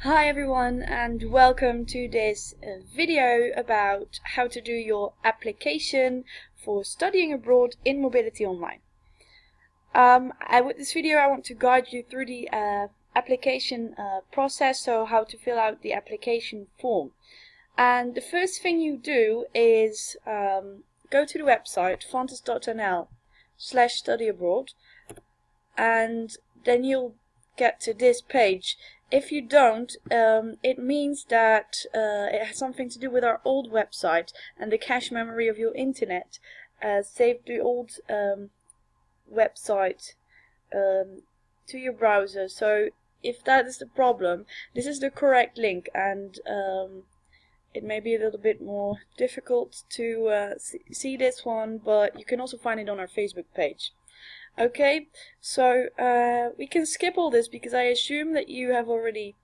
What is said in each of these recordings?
Hi everyone, and welcome to this video about how to do your application for studying abroad in Mobility Online. With this video I want to guide you through the application process, so how to fill out the application form. And the first thing you do is go to the website fontes.nl/studyabroad, and then you'll get to this page. If you don't, it means that it has something to do with our old website, and the cache memory of your internet saved the old website to your browser. So if that is the problem, this is the correct link, and it may be a little bit more difficult to see this one, but you can also find it on our Facebook page. Okay, so we can skip all this because I assume that you have already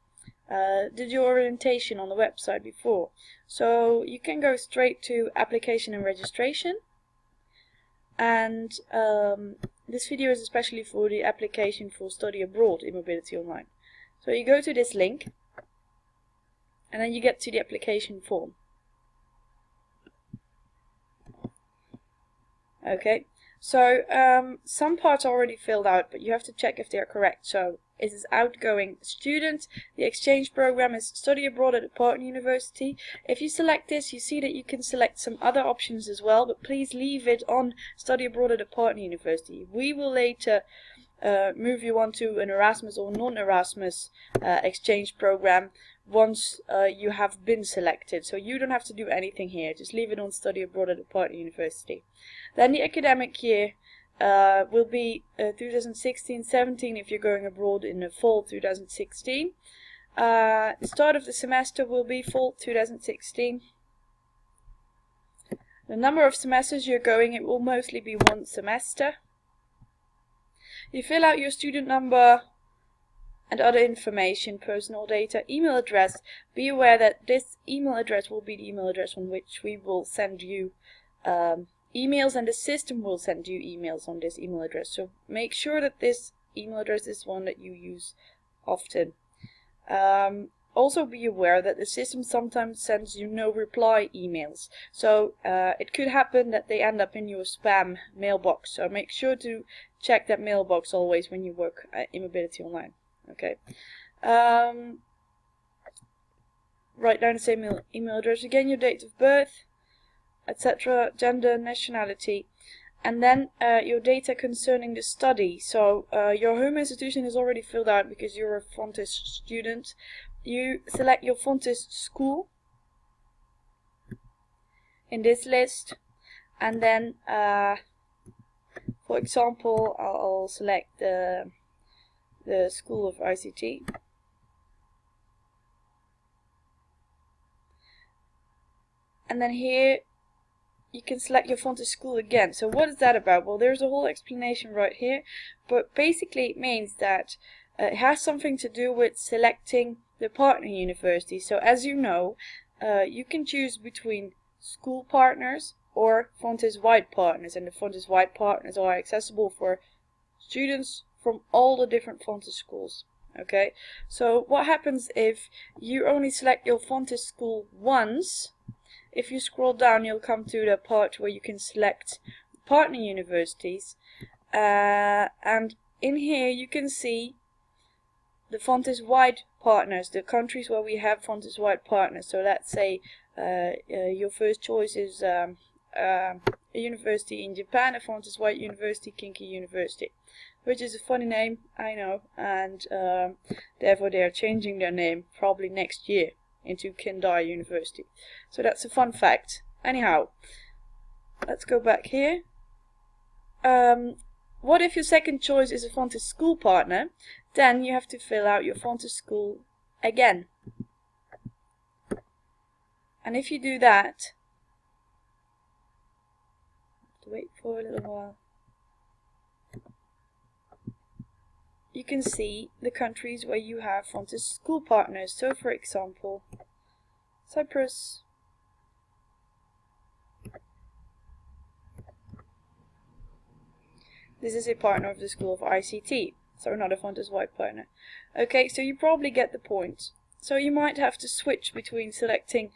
did your orientation on the website before. So you can go straight to application and registration. And this video is especially for the application for study abroad in Mobility Online. So you go to this link, and then you get to the application form. Okay. So some parts are already filled out, but you have to check if they are correct. So it is outgoing student. The exchange program is study abroad at a partner university. If you select this, you see that you can select some other options as well, but please leave it on study abroad at a partner university. We will later move you on to an Erasmus or non-Erasmus exchange program once you have been selected. So you don't have to do anything here, just leave it on study abroad at a partner university. Then the academic year will be 2016-17 if you're going abroad in the fall 2016. The start of the semester will be fall 2016. The number of semesters you're going, it will mostly be one semester. You fill out your student number and other information, personal data, email address. Be aware that this email address will be the email address on which we will send you emails, and the system will send you emails on this email address. So make sure that this email address is one that you use often. Also be aware that the system sometimes sends you no reply emails. So it could happen that they end up in your spam mailbox. So make sure to check that mailbox always when you work in Mobility Online. Okay. Write down the same email address again, your date of birth, etc., gender, nationality, and then your data concerning the study. So your home institution is already filled out because you're a Fontes student. You select your Fontes school in this list, and then for example I'll select the School of ICT. And then here you can select your Fontes school again. So what is that about? Well, there's a whole explanation right here, but basically it means that it has something to do with selecting the partner university. So as you know, you can choose between school partners or Fontes-wide partners, and the Fontes-wide partners are accessible for students from all the different Fontes schools. Okay, so what happens if you only select your Fontes school once? If you scroll down, you'll come to the part where you can select partner universities, and in here you can see the Fontes-wide partners, the countries where we have Fontes-wide partners. So let's say your first choice is a university in Japan, a Fontes-wide university, Kinki University, which is a funny name, I know, and therefore they are changing their name probably next year into Kendai University. So that's a fun fact. Anyhow, let's go back here. What if your second choice is a Fontes school partner? Then you have to fill out your Fontes school again. And if you do that, have to wait for a little while. You can see the countries where you have Fontes school partners. So for example, Cyprus, this is a partner of the School of ICT, so not a Fontes-wide partner. Okay, so you probably get the point. So you might have to switch between selecting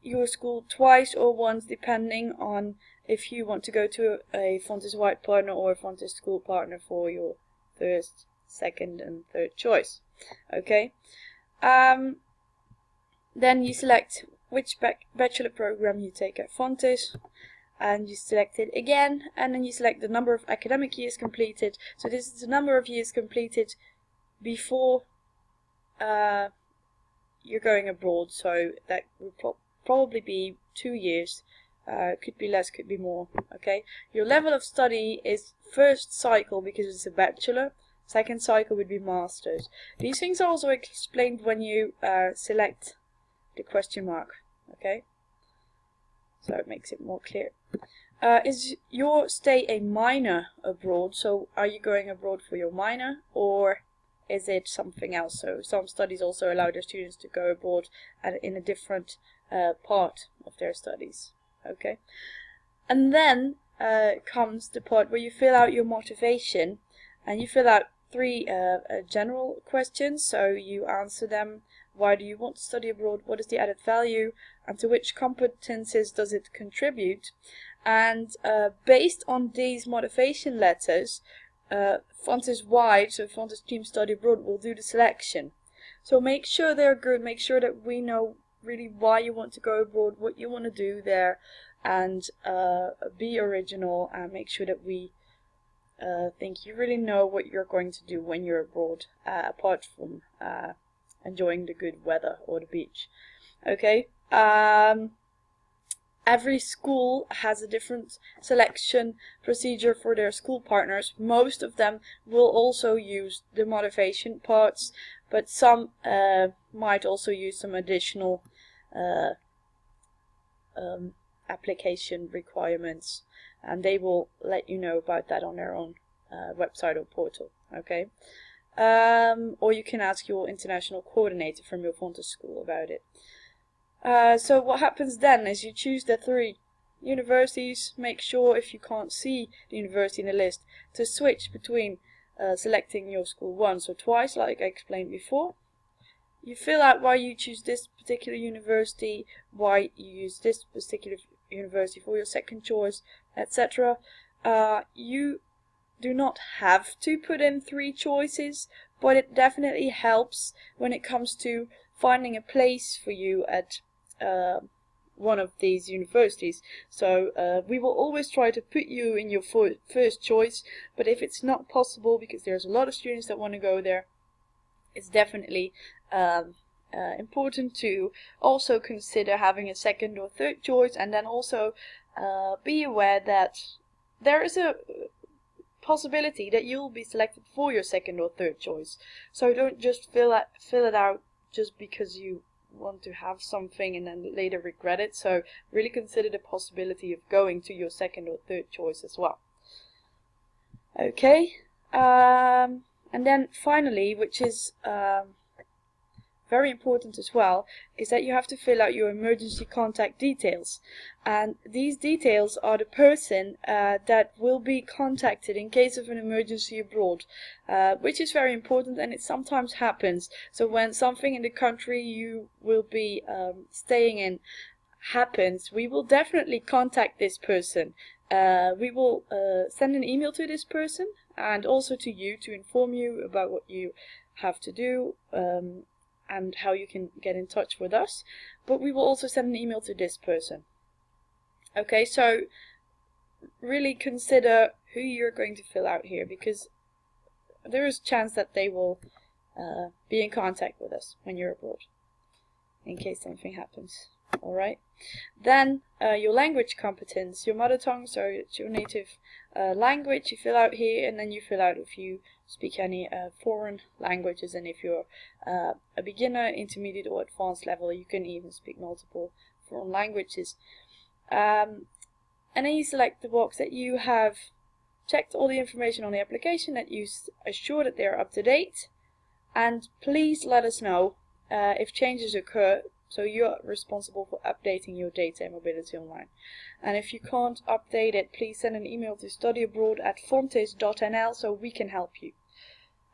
your school twice or once, depending on if you want to go to a Fontys Wide partner or a Fontys School partner for your first, second and third choice. Okay. Then you select which bachelor program you take at Fontys, and you select it again, and then you select the number of academic years completed. So this is the number of years completed before you're going abroad, so that will probably be 2 years. Could be less, could be more. Okay. Your level of study is first cycle because it's a bachelor. Second cycle would be masters. These things are also explained when you select the question mark. Okay. So it makes it more clear. Is your stay a minor abroad? So are you going abroad for your minor, or is it something else? So some studies also allow their students to go abroad in a different part of their studies. Okay. And then comes the part where you fill out your motivation, and you fill out 3 general questions. So you answer them. Why do you want to study abroad? What is the added value? And to which competences does it contribute? And based on these motivation letters, Fontys Wide, so Fontys Team Study Abroad, will do the selection. So make sure they're good. Make sure that we know really why you want to go abroad, what you want to do there, and be original, and make sure that we think you really know what you're going to do when you're abroad, apart from enjoying the good weather or the beach. Okay. Every school has a different selection procedure for their school partners. Most of them will also use the motivation parts, but some might also use some additional application requirements, and they will let you know about that on their own website or portal. Okay. Or you can ask your international coordinator from your Fontys school about it. So what happens then is you choose the 3 universities. Make sure, if you can't see the university in the list, to switch between selecting your school once or twice, like I explained before. You fill out why you choose this particular university, why you use this particular university for your second choice, etc. You do not have to put in 3 choices, but it definitely helps when it comes to finding a place for you at one of these universities. So we will always try to put you in your first choice, but if it's not possible, because there's a lot of students that want to go there, it's definitely important to also consider having a second or third choice, and then also be aware that there is a possibility that you'll be selected for your second or third choice. So don't just fill it out just because you want to have something and then later regret it. So really consider the possibility of going to your second or third choice as well. Okay. And then finally, which is very important as well, is that you have to fill out your emergency contact details. And these details are the person that will be contacted in case of an emergency abroad, which is very important, and it sometimes happens. So when something in the country you will be staying in happens, we will definitely contact this person. We will send an email to this person and also to you to inform you about what you have to do and how you can get in touch with us. But we will also send an email to this person. Okay, so really consider who you're going to fill out here, because there is a chance that they will be in contact with us when you're abroad, in case something happens. Alright, then your language competence, your mother tongue, so it's your native language, you fill out here, and then you fill out if you speak any foreign languages, and if you're a beginner, intermediate or advanced level, you can even speak multiple foreign languages. And then you select the box that you have checked all the information on the application, that you are sure that they are up to date, and please let us know if changes occur. So you're responsible for updating your data in Mobility Online. And if you can't update it, please send an email to studyabroad@fontys.nl so we can help you.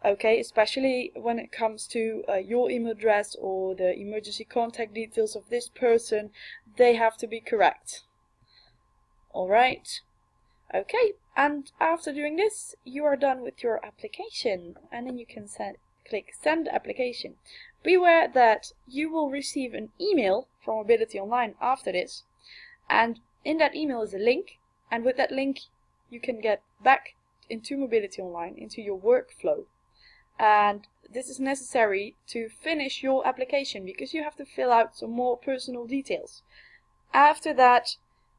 Okay, especially when it comes to your email address or the emergency contact details of this person, they have to be correct. Alright, okay, and after doing this, you are done with your application, and then you can click Send Application. Beware that you will receive an email from Mobility Online after this, and in that email is a link, and with that link you can get back into Mobility Online, into your workflow. And this is necessary to finish your application because you have to fill out some more personal details. After that,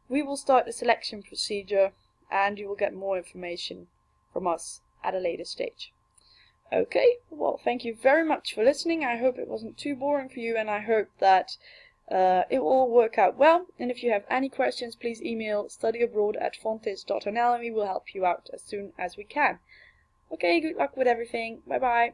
we will start the selection procedure and you will get more information from us at a later stage. Okay, well, thank you very much for listening. I hope it wasn't too boring for you, and I hope that it will all work out well. And if you have any questions, please email studyabroad@fontis.nl and we will help you out as soon as we can. Okay, good luck with everything. Bye bye.